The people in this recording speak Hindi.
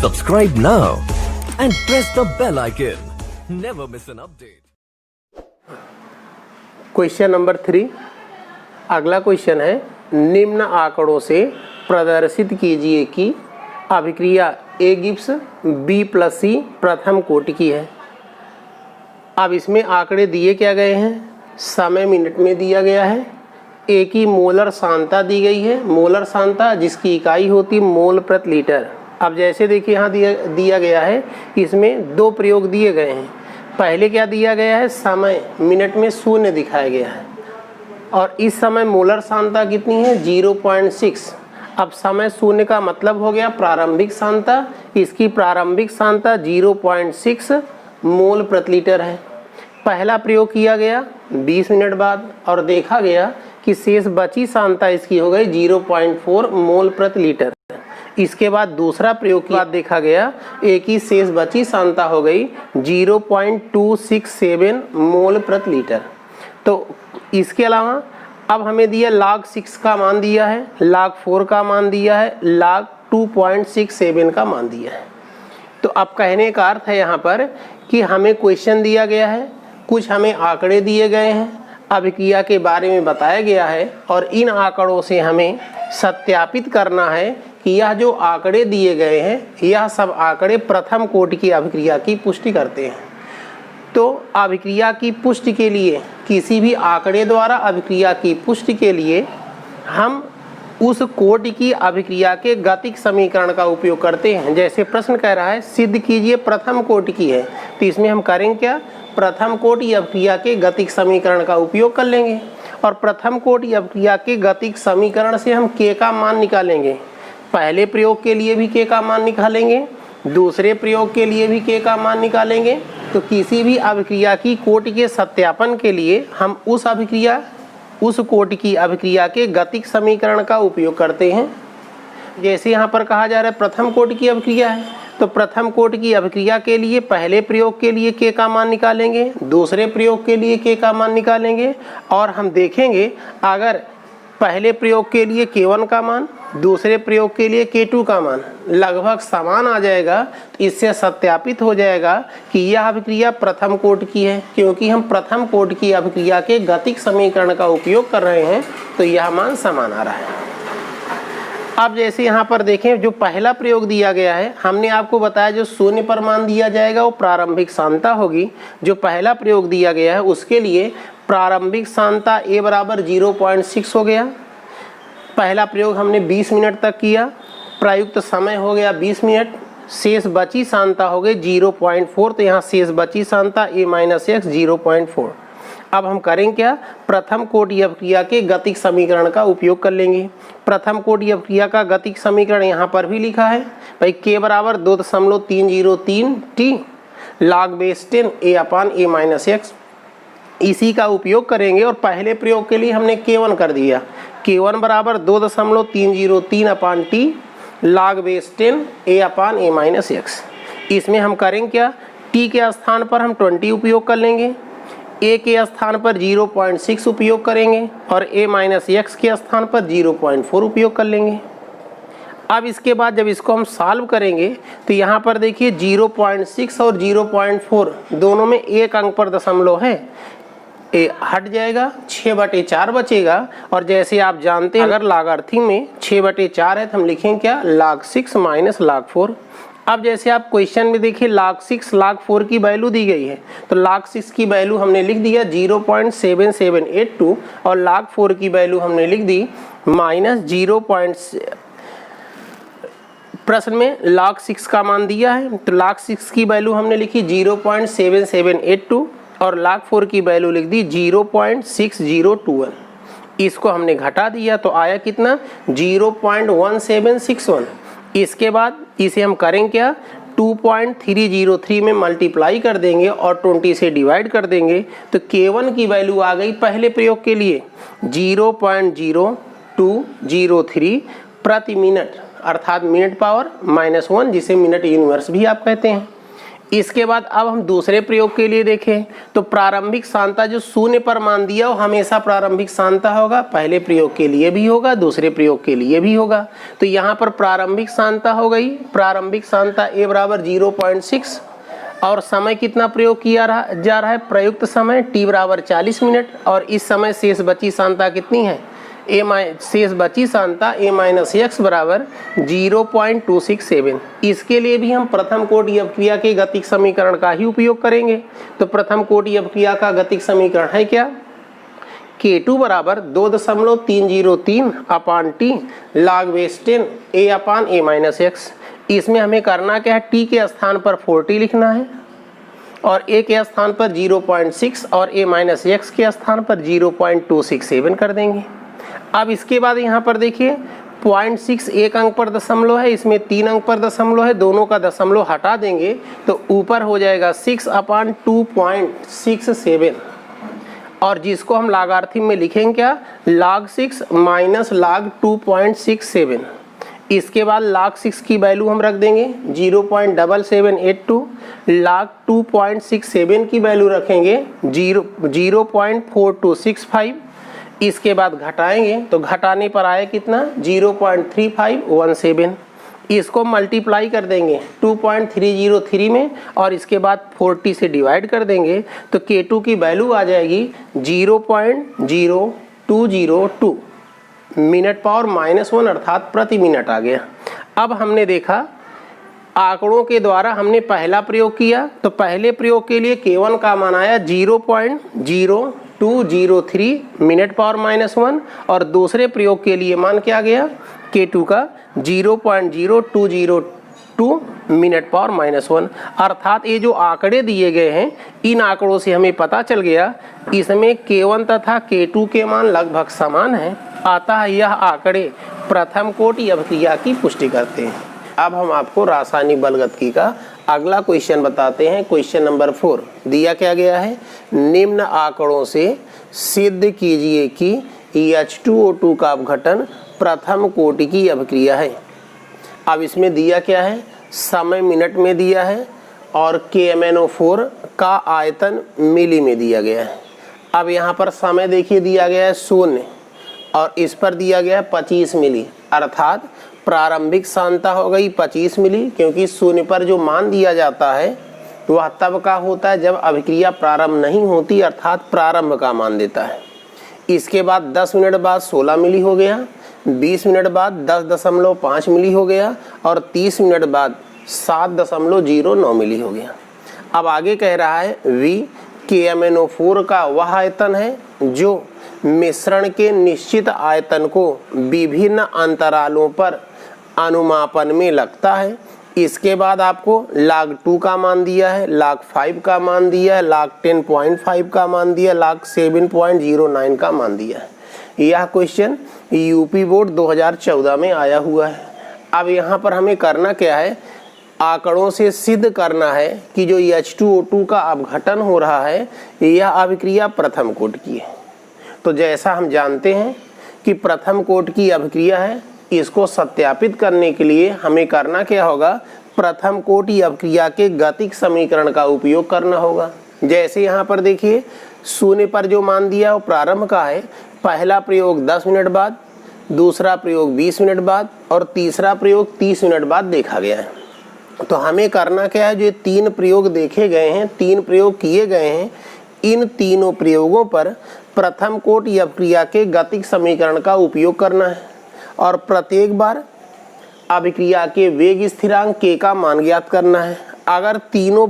Subscribe now and press the bell icon. Never miss an update. Question number 3। अगला क्वेश्चन है, निम्न आंकड़ों से प्रदर्शित कीजिए कि अभिक्रिया ए गिब्स B+C प्रथम कोटि की है। अब इसमें आंकड़े दिए क्या गए हैं, समय मिनट में दिया गया है, ए की मोलर सांद्रता दी गई है, मोलर सांद्रता जिसकी इकाई होती मोल प्रति लीटर। अब जैसे देखिए यहाँ दिया गया है, इसमें दो प्रयोग दिए गए हैं। पहले क्या दिया गया है, समय मिनट में 0 दिखाया गया है और इस समय मोलर सांद्रता कितनी है 0.6। अब समय 0 का मतलब हो गया प्रारंभिक सांद्रता, इसकी प्रारंभिक सांद्रता 0.6 मोल प्रति लीटर है। पहला प्रयोग किया गया 20 मिनट बाद और देखा गया कि शेष बची सांद्रता इसकी हो गई 0.4 मोल प्रति लीटर। इसके बाद दूसरा प्रयोग के बाद देखा गया ए की शेष बची सांद्रता हो गई 0.267 मोल प्रति लीटर। तो इसके अलावा अब हमें दिया log 6 का मान दिया है, log 4 का मान दिया है, log 2.67 का मान दिया है। तो अब कहने का अर्थ है यहाँ पर कि हमें क्वेश्चन दिया गया है, कुछ हमें आंकड़े दिए गए हैं, अभिक्रिया के बारे में बताया गया है और इन आंकड़ों से हमें सत्यापित करना है कि यह जो आंकड़े दिए गए हैं यह सब आंकड़े प्रथम कोटि की अभिक्रिया की पुष्टि करते हैं। तो अभिक्रिया की पुष्टि के लिए, किसी भी आंकड़े द्वारा अभिक्रिया की पुष्टि के लिए हम उस कोटि की अभिक्रिया के गतिक समीकरण का उपयोग करते हैं। जैसे प्रश्न कह रहा है सिद्ध कीजिए प्रथम कोटि की है, तो इसमें हम करेंगे क्या, प्रथम कोटि अभिक्रिया के गतिक समीकरण का उपयोग कर लेंगे और प्रथम कोटि अभिक्रिया के गतिक समीकरण से हम के का मान निकालेंगे। पहले प्रयोग के लिए भी के का मान निकालेंगे, दूसरे प्रयोग के लिए भी के का मान निकालेंगे। तो किसी भी अभिक्रिया की कोटि के सत्यापन के लिए हम उस कोटि की अभिक्रिया के गतिक समीकरण का उपयोग करते हैं। जैसे यहाँ पर कहा जा रहा है प्रथम कोटि की अभिक्रिया है, तो प्रथम कोटि की अभिक्रिया के लिए पहले प्रयोग के लिए के का मान निकालेंगे, दूसरे प्रयोग के लिए के का मान निकालेंगे और हम देखेंगे अगर पहले प्रयोग के लिए K1 का मान, दूसरे प्रयोग के लिए K2 का मान लगभग समान आ जाएगा, तो इससे सत्यापित हो जाएगा कि यह अभिक्रिया प्रथम कोटि की है। क्योंकि हम प्रथम कोटि की अभिक्रिया के गतिक समीकरण का उपयोग कर रहे हैं तो यह मान समान आ रहा है। अब जैसे यहाँ पर देखें, जो पहला प्रयोग दिया गया है, हमने आपको बताया जो 0 पर मान दिया जाएगा वो प्रारंभिक सांद्रता होगी। जो पहला प्रयोग दिया गया है उसके लिए प्रारंभिक सांद्रता A बराबर 0.6 हो गया। पहला प्रयोग हमने 20 मिनट तक किया, प्रयुक्त समय हो गया 20 मिनट, शेष बची सांद्रता हो गई 0.4। तो यहाँ शेष बची सांद्रता A-x 0.4। अब हम करेंगे क्या, प्रथम कोटि अभिक्रिया के गतिक समीकरण का उपयोग कर लेंगे। प्रथम कोटि अभिक्रिया का गतिक समीकरण यहाँ पर भी लिखा है भाई, K बराबर 2.303 T log बेस 10 A/A-x। इसी का उपयोग करेंगे और पहले प्रयोग के लिए हमने K1 कर दिया, K1 बराबर 2.303 T log बेस 10 A/A-x। इसमें हम करेंगे क्या, T के स्थान पर हम 20 उपयोग कर लेंगे, A के स्थान पर 0.6 उपयोग करेंगे और A-x के स्थान पर 0.4 उपयोग कर लेंगे। अब इसके बाद जब इसको हम सॉल्व करेंगे तो यहाँ पर देखिए 0.6 और 0.4 दोनों में एक अंक पर दशमलव है, हट जाएगा, 6/4 बचेगा। और जैसे आप जानते हैं अगर लागार्थी में 6/4 है तो हम लिखेंगे क्या, log 6 माइनस log 4। अब जैसे आप क्वेश्चन में देखिए log 6 log 4 की वैल्यू दी गई है, तो log 6 की वैल्यू हमने लिख दिया 0.7782 और log 4 की वैल्यू हमने लिख दी -0. प्रश्न में log 6 का मान दिया है तो log 6 की वैल्यू हमने लिखी 0.7782 और log 4 की वैल्यू लिख दी 0.6021। इसको हमने घटा दिया तो आया कितना, 0.1761। इसके बाद इसे हम करेंगे क्या, 2.303 में मल्टीप्लाई कर देंगे और 20 से डिवाइड कर देंगे तो K1 की वैल्यू आ गई पहले प्रयोग के लिए 0.0203 प्रति मिनट, अर्थात मिनट पावर -1, जिसे मिनट यूनिवर्स भी आप कहते हैं। इसके बाद अब हम दूसरे प्रयोग के लिए देखें तो प्रारंभिक सांता जो शून्य पर मान दिया वो हमेशा प्रारंभिक सांता होगा, पहले प्रयोग के लिए भी होगा, दूसरे प्रयोग के लिए भी होगा। तो यहाँ पर प्रारंभिक सांता हो गई, प्रारंभिक सांता a बराबर 0.6 और समय कितना प्रयोग किया जा रहा है, प्रयुक्त समय t बराबर 40 मिनट और इस समय शेष बची सांता कितनी है, शेष बची सांता a माइनस एक्स बराबर 0.267। इसके लिए भी हम प्रथम कोटि अपक्रिया के गतिक समीकरण का ही उपयोग करेंगे। तो प्रथम कोटि अपक्रिया का गतिक समीकरण है क्या, K2 बराबर 2.303 upon t log base 10 a upon a minus x. इसमें हमें करना क्या है, t के स्थान पर 40 लिखना है और a के स्थान पर 0.6 और a माइनस एक्स के स्थान पर 0.267 कर देंगे। अब इसके बाद यहाँ पर देखिए 0.6 एक अंक पर दशमलव है, इसमें 3 अंक पर दशमलव है, दोनों का दशमलव हटा देंगे तो ऊपर हो जाएगा 6 अपान 2.67 और जिसको हम लागार्थम में लिखेंगे क्या, log 6 माइनस log 2.67। इसके बाद log 6 की वैल्यू हम रख देंगे 0.7782, log 2.67 की वैल्यू रखेंगे 0.4265। इसके बाद घटाएंगे तो घटाने पर आए कितना 0.3517। इसको मल्टीप्लाई कर देंगे 2.303 में और इसके बाद 40 से डिवाइड कर देंगे तो K2 की वैल्यू आ जाएगी 0.0202 मिनट पावर -1 अर्थात प्रति मिनट आ गया। अब हमने देखा आंकड़ों के द्वारा हमने पहला प्रयोग किया तो पहले प्रयोग के लिए K1 का मान आया 0.0203 मिनट पावर -1 और दूसरे प्रयोग के लिए मान क्या गया K2 का 0.0202 मिनट पावर -1। अर्थात ये जो आंकड़े दिए गए हैं इन आंकड़ों से हमें पता चल गया इसमें K1 तथा K2 के मान लगभग समान हैं, अतः यह आंकड़े प्रथम कोटि अपक्रिया की पुष्टि करते हैं। अब हम आपको रासायनिक बलगतिकी का अगला क्वेश्चन बताते हैं। क्वेश्चन नंबर 4 दिया क्या गया है, निम्न आंकड़ों से सिद्ध कीजिए कि H2O2 का अपघटन प्रथम कोटि की अपक्रिया है। अब इसमें दिया क्या है, समय मिनट में दिया है और KMnO4 का आयतन मिली में दिया गया है। अब यहाँ पर समय देखिए दिया गया है 0 और इस पर दिया गया है 25 मिली, अर्थात प्रारंभिक सांता हो गई 25 मिली, क्योंकि 0 पर जो मान दिया जाता है वह तब का होता है जब अभिक्रिया प्रारंभ नहीं होती, अर्थात प्रारंभ का मान देता है। इसके बाद 10 मिनट बाद 16 मिली हो गया, 20 मिनट बाद 10.5 मिली हो गया और 30 मिनट बाद 7.09 मिली हो गया। अब आगे कह रहा है V KMnO4 का वह आयतन है जो मिश्रण के निश्चित आयतन को विभिन्न अंतरालों पर अनुमापन में लगता है। इसके बाद आपको log 2 का मान दिया है, log 5 का मान दिया है, log 10.5 का मान दिया है, log 7.09 का मान दिया है। यह क्वेश्चन यूपी बोर्ड 2014 में आया हुआ है। अब यहाँ पर हमें करना क्या है, आंकड़ों से सिद्ध करना है कि जो H2O2 का अपघटन हो रहा है यह अभिक्रिया प्रथम कोटि की है। तो जैसा हम जानते हैं कि प्रथम कोटि की अभिक्रिया है, इसको सत्यापित करने के लिए हमें करना क्या होगा, प्रथम कोटि अभिक्रिया के गतिक समीकरण का उपयोग करना होगा। जैसे यहाँ पर देखिए 0 पर जो मान दिया वो प्रारंभ का है, पहला प्रयोग 10 मिनट बाद, दूसरा प्रयोग 20 मिनट बाद और तीसरा प्रयोग 30 मिनट बाद देखा गया है। तो हमें करना क्या है, जो 3 प्रयोग देखे गए हैं, 3 प्रयोग किए गए हैं, इन तीनों प्रयोगों पर प्रथम कोटि अपक्रिया के गतिक समीकरण का उपयोग करना है और प्रत्येक बार अभिक्रिया के वेग स्थिरांक K का मान ज्ञात करना है। अगर तीनों